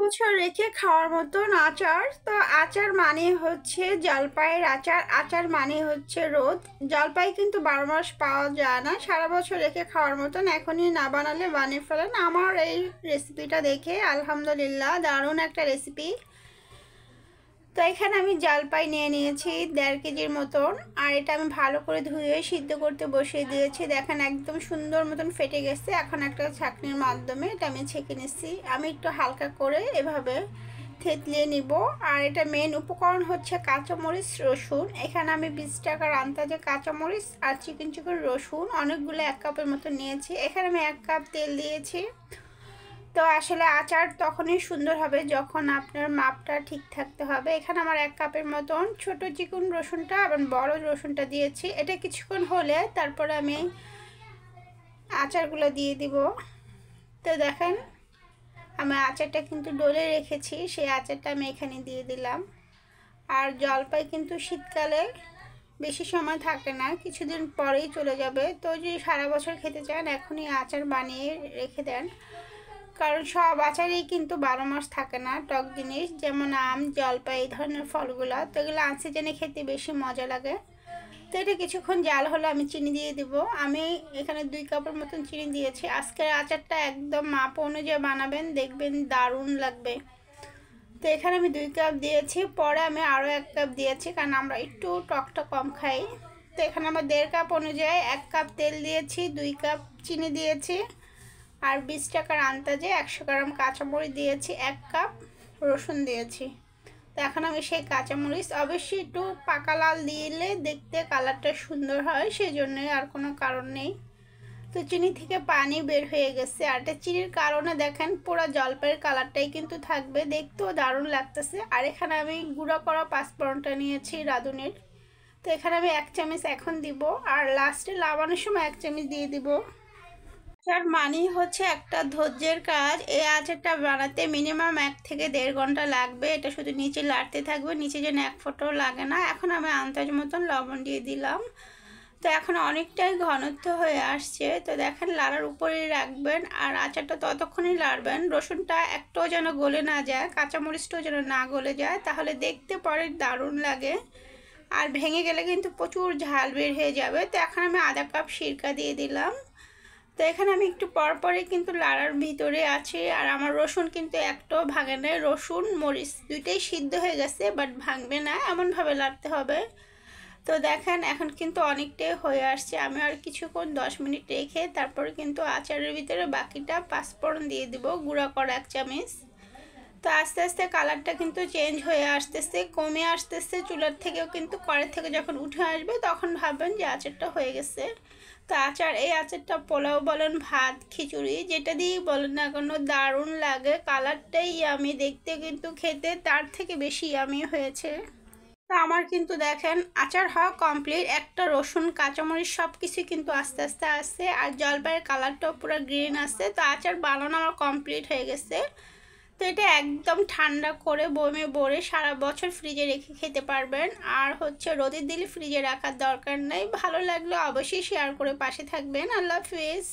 বছর রেখে খাওয়ার মতন আচার। তো আচার মানে হচ্ছে জলপাইয়ের আচার, আচার মানে হচ্ছে রোদ। জলপাই কিন্তু 12 মাস পাওয়া যায় না, সারা বছর রেখে খাওয়ার মতন। এখনই না বানালে বানিয়ে ফেলেন। আমার এই রেসিপিটা দেখে আলহামদুলিল্লাহ দারুণ একটা রেসিপি। তো এখানে আমি জলপাই নিয়ে নিয়েছি 1.5 কেজির মতন, আর এটা আমি ভালো করে ধুয়ে সিদ্ধ করতে বসিয়ে দিয়েছি। দেখেন একদম সুন্দর মতন ফেটে গেছে। এখন একটা ছাঁকনির মাধ্যমে এটা আমি ছেঁকে নিচ্ছি। আমি একটু হালকা করে এভাবে থেতলিয়ে নিব। আর এটা মেন উপকরণ হচ্ছে কাঁচামরিচ, রসুন। এখানে আমি 20 টাকার আন্দাজে কাঁচামরিচ আর চিকন চিকন রসুন অনেকগুলো 1 কাপের মতো নিয়েছি। এখানে আমি 1 কাপ তেল দিয়েছি। তো আসলে আচার তখনই সুন্দর হবে যখন আপনার মাপটা ঠিক থাকতে হবে। এখানে আমার 1 কাপের মতন ছোট চিকন রসুনটা আবার বড় রসুনটা দিয়েছি। এটা কিছুক্ষণ হলে তারপরে আমি আচারগুলো দিয়ে দিব। তো দেখেন আমি আচারটা কিন্তু ডলে রেখেছি, সেই আচারটা আমি এখানে দিয়ে দিলাম। আর জলপাই কিন্তু শীতকালে বেশি সময় থাকে না, কিছুদিন পরেই চলে যাবে। তো যদি সারা বছর খেতে চান এখনই আচার বানিয়ে রেখে দেন, কারণ সব আচারেই কিন্তু 12 মাস থাকে না। টক জিনিস যেমন আম, জলপাই এই ধরনের ফলগুলো, তো এগুলো আনসিজনে খেতে বেশি মজা লাগে। তো এটা কিছুক্ষণ জাল হলে আমি চিনি দিয়ে দিব। আমি এখানে 2 কাপের মতন চিনি দিয়েছি। আজকের আচারটা একদম মাপ অনুযায়ী বানাবেন, দেখবেন দারুণ লাগবে। তো এখানে আমি 2 কাপ দিয়েছি, পরে আমি আরও 1 কাপ দিয়েছি, কারণ আমরা একটু টকটা কম খাই। তো এখানে আমার 1.5 কাপ অনুযায়ী 1 কাপ তেল দিয়েছি, 2 কাপ চিনি দিয়েছি, আর 20 টাকার আন্দাজে 100 গ্রাম কাঁচামরিচ দিয়েছি, 1 কাপ রসুন দিয়েছি। তো এখন আমি সেই কাঁচামরিচ অবশ্যই একটু পাকা লাল দিলে দেখতে কালারটা সুন্দর হয়, সেই জন্যই, আর কোনো কারণ নেই। তো চিনি থেকে পানি বের হয়ে গেছে, আর এটা চিনির কারণে দেখেন পুরো জলপাইয়ের কালারটাই কিন্তু থাকবে, দেখতেও দারুণ লাগতেছে। আর এখানে আমি গুঁড়া করা পাঁচফোড়নটা নিয়েছি রাঁধুনির। তো এখানে আমি 1 চামচ এখন দিব, আর লাস্টে লাবানোর সময় 1 চামচ দিয়ে দিব। আচার মানেই হচ্ছে একটা ধৈর্যের কাজ। এই আচারটা বানাতে মিনিমাম 1 থেকে 1.5 ঘন্টা লাগবে। এটা শুধু নিচে লাড়তে থাকবে, নিচে যেন 1 ফোঁটাও লাগে না। এখন আমি আন্দাজ মতন লবণ দিয়ে দিলাম। তো এখন অনেকটাই ঘনত্ব হয়ে আসছে। তো দেখেন লাড়ার উপরেই রাখবেন, আর আচারটা ততক্ষণই লাড়বেন রসুনটা একটাও যেন গলে না যায়, কাঁচামরিচটাও যেন না গলে যায়, তাহলে দেখতে পরে দারুণ লাগে। আর ভেঙে গেলে কিন্তু প্রচুর ঝাল বের হয়ে যাবে। তো এখন আমি আধা কাপ সিরকা দিয়ে দিলাম। তো এখানে আমি একটু পরপরই কিন্তু লাড়ার ভিতরে আছি, আর আমার রসুন কিন্তু একটাও ভাঙে না। রসুন মরিচ দুইটাই সিদ্ধ হয়ে গেছে, বাট ভাঙবে না, এমনভাবে লাড়তে হবে। তো দেখেন এখন কিন্তু অনেকটাই হয়ে আসছে। আমি আর কিছুক্ষণ 10 মিনিট রেখে তারপরে কিন্তু আচারের ভিতরে বাকিটা পাঁচফোড়ন দিয়ে দিব, গুঁড়া করা 1 চামচ। তো আস্তে আস্তে কালারটা কিন্তু চেঞ্জ হয়ে আসতেছে, কমে আসতেছে চুলার থেকেও, কিন্তু কড়াই থেকে যখন উঠে আসবে তখন ভাববেন যে আচারটা হয়ে গেছে। তো এই আচারটা পোলাও বলেন, ভাত, খিচুড়ি যেটা দিয়েই বলেন না কেন দারুণ লাগে। কালারটাই ইয়ামি, দেখতে কিন্তু খেতে তার থেকে বেশি ইয়ামি হয়েছে। তো আমার কিন্তু দেখেন আচার হওয়া কমপ্লিট। একটা রসুন, কাঁচামরিচ সব কিছুই কিন্তু আস্তে আস্তে আসছে, আর জলপাইয়ের কালারটাও পুরো গ্রিন আসছে। তো আচার বানানো আমার কমপ্লিট হয়ে গেছে। তো এটা একদম ঠান্ডা করে বয়মে ভরে সারা বছর ফ্রিজে রেখে খেতে পারবেন। আর হচ্ছে রোদে দিলে ফ্রিজে রাখার দরকার নেই। ভালো লাগলে অবশ্যই শেয়ার করে পাশে থাকবেন। আল্লাহ হাফেজ।